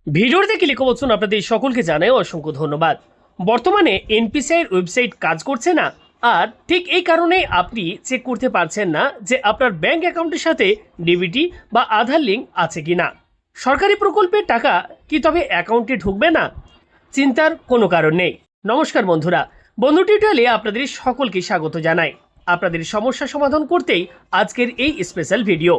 ভিডিওতে ক্লিক করছেন আপনাদের সকলকে জানাই অসংখ্য ধন্যবাদ। বর্তমানে এনপিসিআই এর ওয়েবসাইট কাজ করছে না, আর ঠিক এই কারণেই আপনি চেক করতে পারছেন না যে আপনার ব্যাংক অ্যাকাউন্টের সাথে ডিবিটি বা আধার লিঙ্ক আছে কিনা। সরকারি প্রকল্পের টাকা কি তবে অ্যাকাউন্টে ঢুকবে না? চিন্তার কোনো কারণ নেই। নমস্কার বন্ধুরা, বন্ধু টিউটোরিয়ালে আপনাদের সকলকে স্বাগত জানাই। আপনাদের সমস্যা সমাধান করতেই আজকের এই স্পেশাল ভিডিও।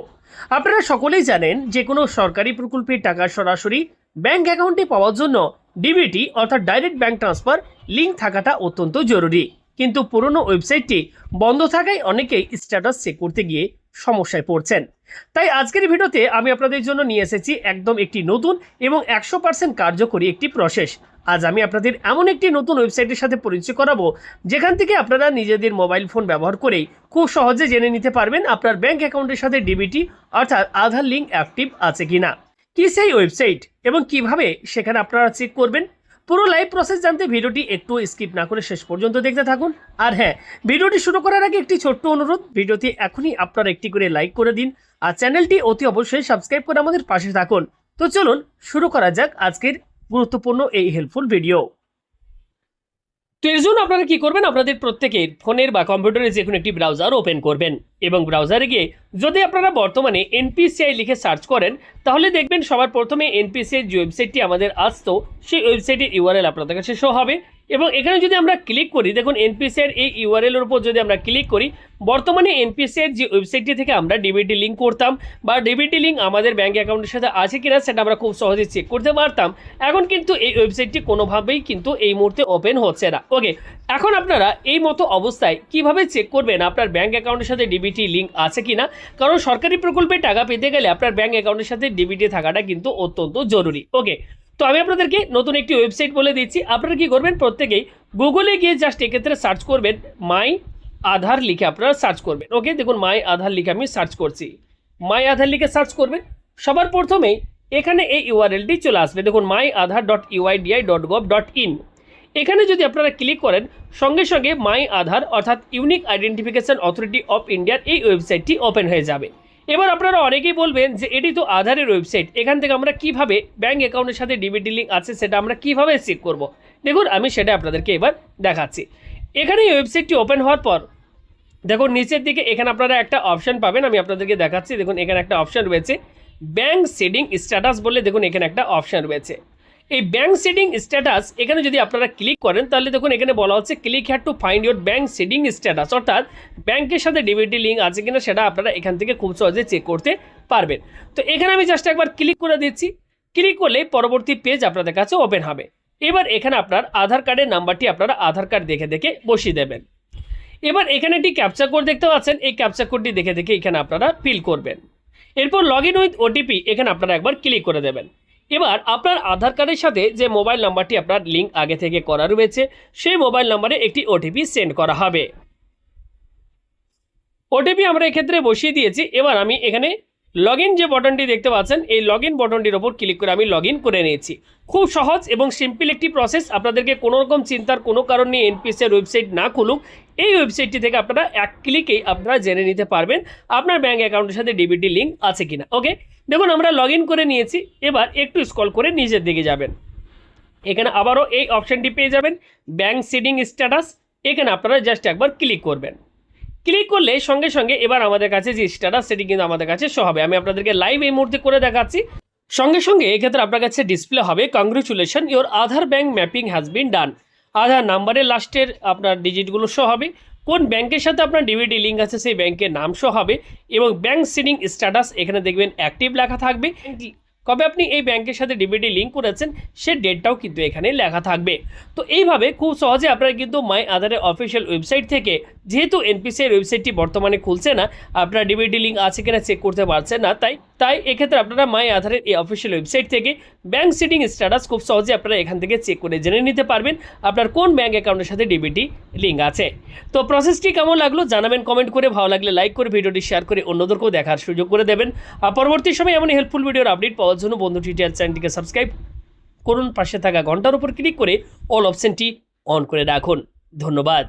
আপনারা সকলেই জানেন যে কোনো সরকারি প্রকল্পের টাকা সরাসরি ব্যাংক অ্যাকাউন্টে পাওয়ার জন্য ডিবিটি অর্থাৎ ডাইরেক্ট ব্যাংক ট্রান্সফার লিঙ্ক থাকাটা অত্যন্ত জরুরি। কিন্তু পুরনো ওয়েবসাইটটি বন্ধ থাকায় অনেকেই স্ট্যাটাস চেক করতে গিয়ে সমস্যায় পড়ছেন। তাই আজকের ভিডিওতে আমি আপনাদের জন্য নিয়ে এসেছি একদম একটি নতুন এবং 100% কার্যকরী একটি প্রসেস। আজ আমি আপনাদের এমন একটি নতুন ওয়েবসাইটের সাথে পরিচয় করাবো যেখান থেকে আপনারা নিজেদের মোবাইল ফোন ব্যবহার করেই খুব সহজে জেনে নিতে পারবেন আপনার ব্যাংক অ্যাকাউন্টের সাথে ডিবিটি অর্থাৎ আধার লিঙ্ক অ্যাক্টিভ আছে কিনা। কি সেই ওয়েবসাইট এবং কিভাবে সেখানে আপনারা চেক করবেন, পুরো লাইভ প্রসেস জানতে ভিডিওটি একটু স্কিপ না করে শেষ পর্যন্ত দেখতে থাকুন। আর হ্যাঁ, ভিডিওটি শুরু করার আগে একটি ছোট্ট অনুরোধ, ভিডিওটি এখনই আপনারা একটি করে লাইক করে দিন আর চ্যানেলটি অতি অবশ্যই সাবস্ক্রাইব করে আমাদের পাশে থাকুন। তো চলুন শুরু করা যাক আজকের গুরুত্বপূর্ণ এই হেল্পফুল ভিডিও। তো এর জন্য আপনারা কি করবেন, আপনাদের প্রত্যেকের ফোনের বা কম্পিউটারে যে কোনো একটি ব্রাউজার ওপেন করবেন এবং ব্রাউজারে গিয়ে যদি আপনারা বর্তমানে এনপিসিআই লিখে সার্চ করেন তাহলে দেখবেন সবার প্রথমে এনপিসিআই যে ওয়েবসাইটটি আমাদের আসতো সেই ওয়েবসাইটের ইউআরএল আপনাদের কাছে শো হবে। এবং এখানে যদি আমরা ক্লিক করি, দেখুন এনপিসিআই এই ইউআরএলের উপর যদি আমরা ক্লিক করি, বর্তমানে এনপিসিআই যে ওয়েবসাইটটি থেকে আমরা ডিবিটি লিঙ্ক করতাম বা ডিবিটি লিঙ্ক আমাদের ব্যাঙ্ক অ্যাকাউন্টের সাথে আছে কিনা সেটা আমরা খুব সহজে চেক করতে পারতাম। এখন কিন্তু এই ওয়েবসাইটটি কোনোভাবেই কিন্তু এই মুহূর্তে ওপেন হচ্ছে না। ওকে, এখন আপনারা এই মতো অবস্থায় কিভাবে চেক করবেন আপনার ব্যাঙ্ক অ্যাকাউন্টের সাথে ডিবিটি লিঙ্ক আছে কিনা, কারণ সরকারি প্রকল্পে টাকা পেতে গেলে আপনার ব্যাঙ্ক অ্যাকাউন্টের সাথে ডিবিটি থাকাটা কিন্তু অত্যন্ত জরুরি। ওকে, তো আমি আপনাদেরকে নতুন একটি ওয়েবসাইট বলে দিচ্ছি। আপনারা কি করবেন, প্রত্যেকেই গুগলে গিয়ে জাস্ট এক্ষেত্রে সার্চ করবেন মাই আধার লিখে আপনারা সার্চ করবেন। ওকে, দেখুন মাই আধার লিখে আমি সার্চ করছি। মাই আধার লিখে সার্চ করবেন, সবার প্রথমেই এখানে এই ইউআরএলটি চলে আসবে। দেখুন myAadhar.uidi.gov.in। এখানে যদি আপনারা ক্লিক করেন সঙ্গে সঙ্গে মাই আধার অর্থাৎ ইউনিক আইডেন্টিফিকেশন অথরিটি অফ ইন্ডিয়ার এই ওয়েবসাইটটি ওপেন হয়ে যাবে। এবার আপনারা অনেকেই বলবেন যে এটি তো আধারের ওয়েবসাইট, এখান থেকে আমরা কিভাবে ব্যাঙ্ক অ্যাকাউন্টের সাথে ডিবিটি লিঙ্ক আছে সেটা আমরা কিভাবে চেক করব। দেখুন আমি সেটা আপনাদেরকে এবার দেখাচ্ছি। এখানে এই ওয়েবসাইটটি ওপেন হওয়ার পর দেখুন নিচের দিকে এখানে আপনারা একটা অপশান পাবেন, আমি আপনাদেরকে দেখাচ্ছি। দেখুন এখানে একটা অপশান রয়েছে ব্যাঙ্ক সেটিং স্ট্যাটাস বলে, দেখুন এখানে একটা অপশান রয়েছে এই ব্যাঙ্ক সেটিং স্ট্যাটাস। এখানে যদি আপনারা ক্লিক করেন তাহলে দেখুন এখানে বলা হচ্ছে click had to find your bank setting status, অর্থাৎ ব্যাঙ্কের সাথে ডিবিটি লিঙ্ক আছে কিনা সেটা আপনারা এখান থেকে খুব সহজে চেক করতে পারবেন। তো এখানে আমি জাস্ট একবার ক্লিক করে দিচ্ছি। ক্লিক করলে পরবর্তী পেজ আপনাদের কাছে ওপেন হবে। এবার এখানে আপনার আধার কার্ডের নাম্বারটি আপনারা আধার কার্ড দেখে দেখে বসিয়ে দেবেন। এবার এখানে একটি ক্যাপচা কোড দেখতে পাচ্ছেন, এই ক্যাপচা কোডটি দেখে দেখে এখানে আপনারা ফিল করবেন। এরপর লগ ইন উইথ ওটিপি এখানে আপনারা একবার ক্লিক করে দেবেন। এবার আপনার আধার কার্ডের সাথে যে মোবাইল নাম্বারটি আপনার লিঙ্ক আগে থেকে করা রয়েছে সেই মোবাইল নাম্বারে একটি ওটিপি সেন্ড করা হবে। ওটিপি আমরা এক্ষেত্রে বসিয়ে দিয়েছি। এবার আমি এখানে লগ ইন যে বাটনটি দেখতে পাচ্ছেন এই লগ ইন বাটনটির ওপর ক্লিক করে আমি লগ ইন করে নিয়েছি। খুব সহজ এবং সিম্পল একটি প্রসেস। আপনাদেরকে কোনো রকম চিন্তার কোনো কারণ নেই, এনপিসিআই ওয়েবসাইট না খুলুক, এই ওয়েবসাইটটি থেকে আপনারা এক ক্লিকেই আপনারা জেনে নিতে পারবেন আপনার ব্যাঙ্ক অ্যাকাউন্টের সাথে ডিবিটি লিঙ্ক আছে কিনা। ওকে, দেখুন আমরা লগ ইন করে নিয়েছি। এবার একটু স্ক্রল করে নিচের দিকে যাবেন, এখানে আবারও এই অপশানটি পেয়ে যাবেন ব্যাঙ্ক সেটিং স্ট্যাটাস। এখানে আপনারা জাস্ট একবার ক্লিক করবেন। ক্লিক করলে সঙ্গে সঙ্গে এবার আমাদের কাছে যে স্ট্যাটাস সেটি কিন্তু আমাদের কাছে শো হবে। আমি আপনাদেরকে লাইভ এই মুহূর্তে করে দেখাচ্ছি। সঙ্গে সঙ্গে এক্ষেত্রে আপনার কাছে ডিসপ্লে হবে congratulation your Aadhaar bank mapping has been done. Aadhaar নাম্বারের লাস্টের আপনার ডিজিটগুলো শো হবে, কোন ব্যাংকের সাথে আপনার ডিবিটি লিঙ্ক আছে সেই ব্যাংকের নাম শো হবে এবং ব্যাঙ্ক সেটিং স্ট্যাটাস এখানে দেখবেন অ্যাক্টিভ লেখা থাকবে। কবে আপনি এই ব্যাংকের সাথে ডিবিটি লিঙ্ক করেছেন সে ডেটটাও কিন্তু এখানে লেখা থাকবে। তো এইভাবে খুব সহজে আপনারা কিন্তু মাই আধারের অফিসিয়াল ওয়েবসাইট থেকে, যেহেতু এনপিসিআই ওয়েবসাইটটি বর্তমানে খুলছে না, আপনার ডিবিটি লিঙ্ক আছে কিনা চেক করতে পারছেন না, তাই এক্ষেত্রে আপনারা মাই আধারের এই অফিসিয়াল ওয়েবসাইট থেকে ব্যাঙ্ক সেটিং স্ট্যাটাস খুব সহজে আপনারা এখান থেকে চেক করে জেনে নিতে পারবেন আপনার কোন ব্যাঙ্ক অ্যাকাউন্টের সাথে ডিবিটি লিঙ্ক আছে। তো প্রসেসটি কেমন লাগলো জানাবেন কমেন্ট করে, ভালো লাগলে লাইক করে ভিডিওটি শেয়ার করে অন্যদেরকেও দেখার সুযোগ করে দেবেন। আর পরবর্তী সময় এমন হেল্পফুল ভিডিওর আপডেট পাওয়ার জন্য বন্ধু টিউটোরিয়াল চ্যানেলটিকে সাবস্ক্রাইব করুন, পাশে থাকা ঘন্টার উপর ক্লিক করে অল অপশনটি অন করে রাখুন। ধন্যবাদ।